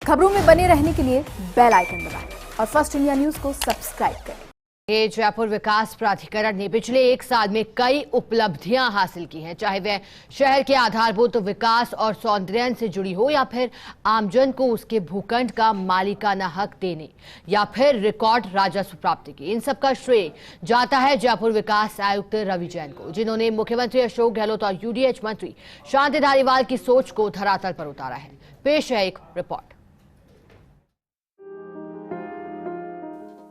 खबरों में बने रहने के लिए बेल आइकन दबाएं और फर्स्ट इंडिया न्यूज को सब्सक्राइब करें। जयपुर विकास प्राधिकरण ने पिछले 1 साल में कई उपलब्धियां हासिल की हैं, चाहे वह शहर के आधारभूत विकास और सौंदर्यन से जुड़ी हो या फिर आमजन को उसके भूखंड का मालिकाना हक देने या फिर रिकॉर्ड राजस्व प्राप्ति की। इन सब का श्रेय जाता है जयपुर विकास आयुक्त रवि जैन को, जिन्होंने मुख्यमंत्री अशोक गहलोत और यूडीएच मंत्री शांति धारीवाल की सोच को धरातल पर उतारा है। पेश है एक रिपोर्ट।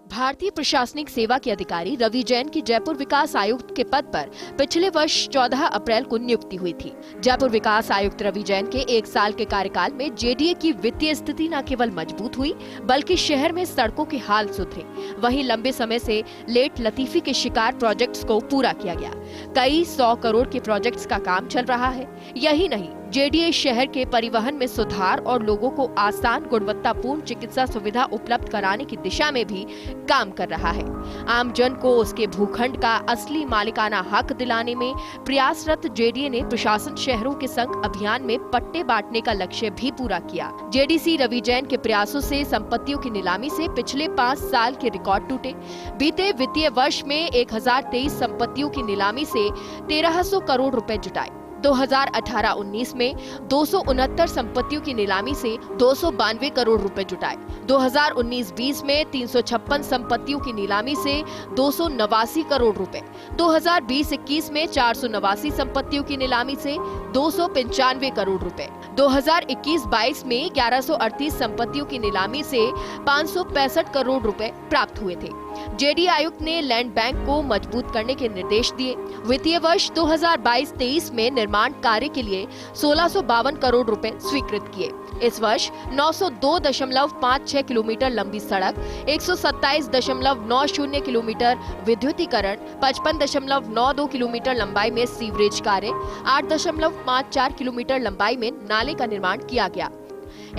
भारतीय प्रशासनिक सेवा के अधिकारी रवि जैन की जयपुर विकास आयुक्त के पद पर पिछले वर्ष 14 अप्रैल को नियुक्ति हुई थी। जयपुर विकास आयुक्त रवि जैन के 1 साल के कार्यकाल में जेडीए की वित्तीय स्थिति न केवल मजबूत हुई बल्कि शहर में सड़कों के हाल सुधरे। वहीं लंबे समय से लेट लतीफी के शिकार प्रोजेक्ट्स को पूरा किया गया। कई 100 करोड़ के प्रोजेक्ट्स का काम चल रहा है। यही नहीं, जेडीए शहर के परिवहन में सुधार और लोगों को आसान गुणवत्तापूर्ण चिकित्सा सुविधा उपलब्ध कराने की दिशा में भी काम कर रहा है। आमजन को उसके भूखंड का असली मालिकाना हक दिलाने में प्रयासरत जेडीए ने प्रशासन शहरों के संग अभियान में पट्टे बांटने का लक्ष्य भी पूरा किया। जेडीसी रवि जैन के प्रयासों से संपत्तियों की नीलामी से पिछले 5 साल के रिकॉर्ड टूटे। बीते वित्तीय वर्ष में 1023 संपत्तियों की नीलामी से 1300 करोड़ रुपए जुटाए। 2018-19 में 269 संपत्तियों की नीलामी से 292 करोड़ रुपए जुटाए। 2019-20 में 356 संपत्तियों की नीलामी से 289 करोड़ रुपए। 2020-21 में 489 संपत्तियों की नीलामी से 295 करोड़ रुपए। 2021-22 में 1138 संपत्तियों की नीलामी से 565 करोड़ रुपए प्राप्त हुए थे। जेडीए आयुक्त ने लैंड बैंक को मजबूत करने के निर्देश दिए। वित्तीय वर्ष 2022-23 में निर्माण कार्य के लिए 1652 करोड़ रुपए स्वीकृत किए। इस वर्ष 902.56 किलोमीटर लंबी सड़क, 127.90 किलोमीटर विद्युतीकरण, 55.92 किलोमीटर लंबाई में सीवरेज कार्य, 8.54 किलोमीटर लंबाई में नाले का निर्माण किया गया।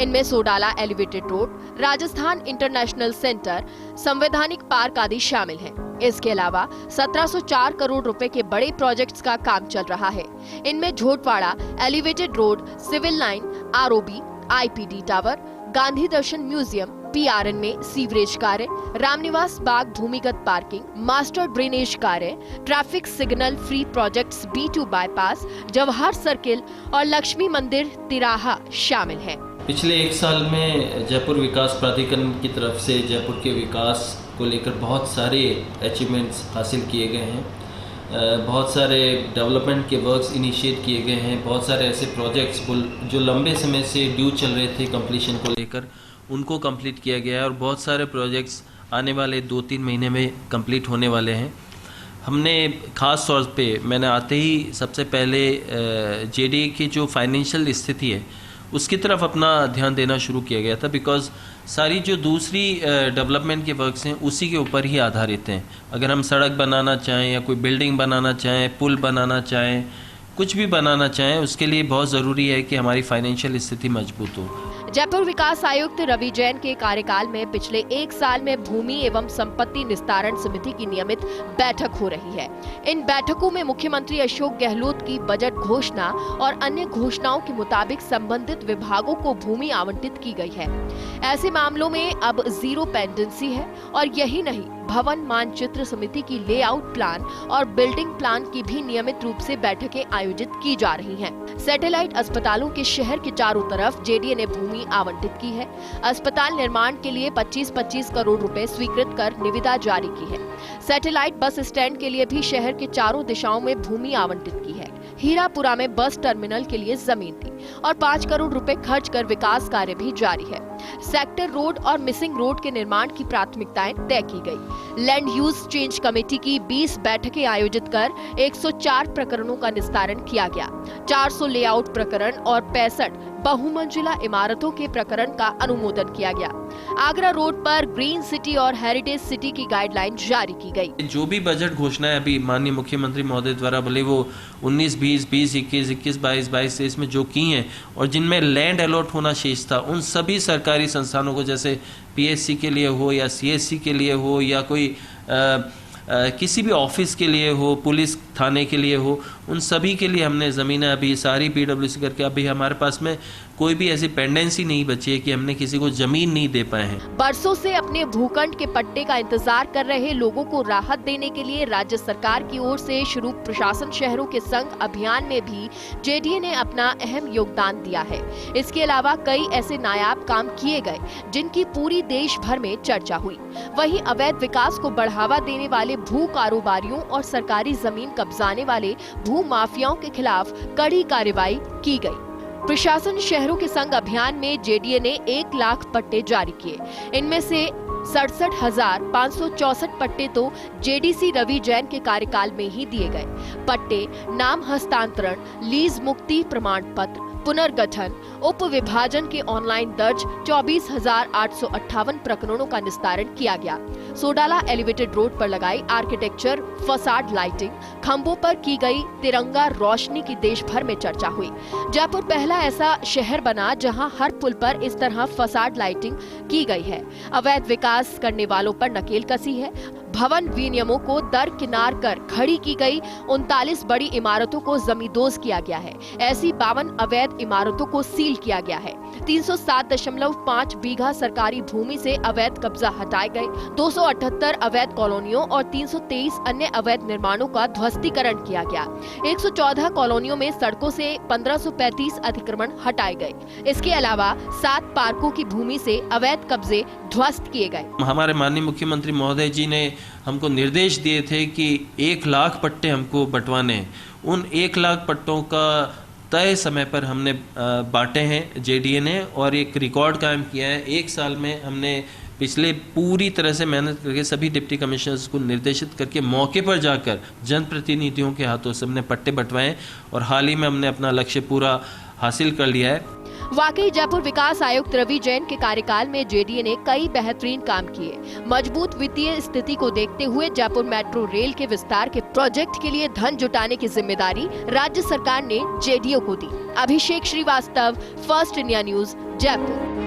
इनमें Sodala elevated road, Rajasthan international centre, संवैधानिक पार्क आदि शामिल हैं। इसके अलावा 1704 करोड़ रुपए के बड़े प्रोजेक्ट्स का काम चल रहा है। इनमें Jhotwara elevated road, civil line, ROB, IPD tower, Gandhi Darshan museum, PRN में सीवरेज कार्य, रामनिवास बाग भूमिगत पार्किंग, मास्टर ड्रेनेज कार्य, traffic signal free projects, B2 bypass, Jawahar circle और लक्ष्मी मंदिर तिराहा शामिल हैं। पिछले 1 साल में जयपुर विकास प्राधिकरण की तरफ से जयपुर के विकास को लेकर बहुत सारे अचीवमेंट्स हासिल किए गए हैं। बहुत सारे डेवलपमेंट के वर्क्स इनिशिएट किए गए हैं। बहुत सारे ऐसे प्रोजेक्ट्स जो लंबे समय से ड्यू चल रहे थे कंप्लीशन को लेकर, उनको कंप्लीट किया गया है और बहुत सारे प्रोजेक्ट्स आने वाले 2-3 महीने में कंप्लीट होने वाले हैं। हमने ख़ास तौर पे मैंने आते ही सबसे पहले जेडीए की जो फाइनेंशियल स्थिति है उसकी तरफ अपना ध्यान देना शुरू किया गया था, बिकॉज़ सारी जो दूसरी डेवलपमेंट के वर्क्स हैं उसी के ऊपर ही आधारित हैं। अगर हम सड़क बनाना चाहें या कोई बिल्डिंग बनाना चाहें, पुल बनाना चाहें, कुछ भी बनाना चाहें, उसके लिए बहुत ज़रूरी है कि हमारी फाइनेंशियल स्थिति मजबूत हो। जयपुर विकास आयुक्त रवि जैन के कार्यकाल में पिछले 1 साल में भूमि एवं संपत्ति निस्तारण समिति की नियमित बैठक हो रही है। इन बैठकों में मुख्यमंत्री अशोक गहलोत की बजट घोषणा और अन्य घोषणाओं के मुताबिक संबंधित विभागों को भूमि आवंटित की गई है। ऐसे मामलों में अब जीरो पेंडेंसी है और यही नहीं, भवन मानचित्र समिति की लेआउट प्लान और बिल्डिंग प्लान की भी नियमित रूप से बैठकें आयोजित की जा रही हैं। सैटेलाइट अस्पतालों के शहर के चारों तरफ जेडीए ने भूमि आवंटित की है। अस्पताल निर्माण के लिए 25-25 करोड़ रुपए स्वीकृत कर निविदा जारी की है। सैटेलाइट बस स्टैंड के लिए भी शहर के चारों दिशाओं में भूमि आवंटित की है। हीरापुरा में बस टर्मिनल के लिए जमीन थी और 5 करोड़ रुपए खर्च कर विकास कार्य भी जारी है। सेक्टर रोड और मिसिंग रोड के निर्माण की प्राथमिकताएं तय की गई। लैंड यूज चेंज कमेटी की 20 बैठकें आयोजित कर 104 प्रकरणों का निस्तारण किया गया। 400 लेआउट प्रकरण और 65 बहुमंजिला इमारतों के प्रकरण का अनुमोदन किया गया। आगरा रोड पर ग्रीन सिटी और हेरिटेज सिटी की गाइडलाइन जारी की गई। जो भी बजट घोषणाएं अभी माननीय मुख्यमंत्री महोदय द्वारा भले वो 19-20, 20-21, 21-22, 22-23 में जो की हैं और जिनमें लैंड अलॉट होना शेष था, उन सभी सरकारी संस्थानों को, जैसे पीएससी के लिए हो या सीएससी के लिए हो या कोई किसी भी ऑफिस के लिए हो, पुलिस थाने के लिए हो, उन सभी के लिए हमने ज़मीनें अभी सारी PWC करके अभी हमारे पास में कोई भी ऐसी पेंडेंसी नहीं बची है कि हमने किसी को ज़मीन नहीं दे पाए हैं। बरसों से अपने भूखंड के पट्टे का इंतजार कर रहे लोगों को राहत देने के लिए राज्य सरकार की ओर से शुरू प्रशासन शहरों के संग अभियान में भी JDA ने अपना अहम योगदान दिया है। इसके अलावा कई ऐसे नायाब काम किए गए जिनकी पूरी देश भर में चर्चा हुई। वहीं अवैध विकास को बढ़ावा देने वाले भू कारोबारियों और सरकारी जमीन कब्जाने वाले भू माफियाओं के खिलाफ कड़ी कार्रवाई की गई। प्रशासन शहरों के संग अभियान में JDA ने 1 लाख पट्टे जारी किए। इनमें से 67,564 पट्टे तो JDC रवि जैन के कार्यकाल में ही दिए गए। पट्टे, नाम हस्तांतरण, लीज मुक्ति प्रमाण पत्र, पुनर्गठन, उप विभाजन के ऑनलाइन दर्ज 24,858 प्रकरणों का निस्तारण किया गया। सोडाला एलिवेटेड रोड पर लगाई आर्किटेक्चर फसाड लाइटिंग, खंभों पर की गई तिरंगा रोशनी की देश भर में चर्चा हुई। जयपुर पहला ऐसा शहर बना जहां हर पुल पर इस तरह फसाड लाइटिंग की गई है। अवैध विकास करने वालों पर नकेल कसी है। भवन विनियमों को दरकिनार कर खड़ी की गई 39 बड़ी इमारतों को जमींदोज किया गया है। ऐसी 52 अवैध इमारतों को सील किया गया है। 307.5 बीघा सरकारी भूमि से अवैध कब्जा हटाए गए। 278 अवैध कॉलोनियों और 323 अन्य अवैध निर्माणों का ध्वस्तीकरण किया गया। 114 कॉलोनियों में सड़कों से 1535 अतिक्रमण हटाए गए। इसके अलावा 7 पार्कों की भूमि से अवैध कब्जे ध्वस्त किए गए। हमारे माननीय मुख्यमंत्री महोदय जी ने हमको निर्देश दिए थे कि 1 लाख पट्टे हमको बंटवाने हैं। उन 1 लाख पट्टों का तय समय पर हमने बांटे हैं JDA ने और एक रिकॉर्ड कायम किया है। 1 साल में हमने पिछले पूरी तरह से मेहनत करके सभी डिप्टी कमिश्नर्स को निर्देशित करके मौके पर जाकर जनप्रतिनिधियों के हाथों से हमने पट्टे बंटवाए और हाल ही में हमने अपना लक्ष्य पूरा हासिल कर लिया है। वाकई जयपुर विकास आयुक्त रवि जैन के कार्यकाल में JDA ने कई बेहतरीन काम किए। मजबूत वित्तीय स्थिति को देखते हुए जयपुर मेट्रो रेल के विस्तार के प्रोजेक्ट के लिए धन जुटाने की जिम्मेदारी राज्य सरकार ने JDA को दी। Abhishek Srivastava, first India news, Jaipur.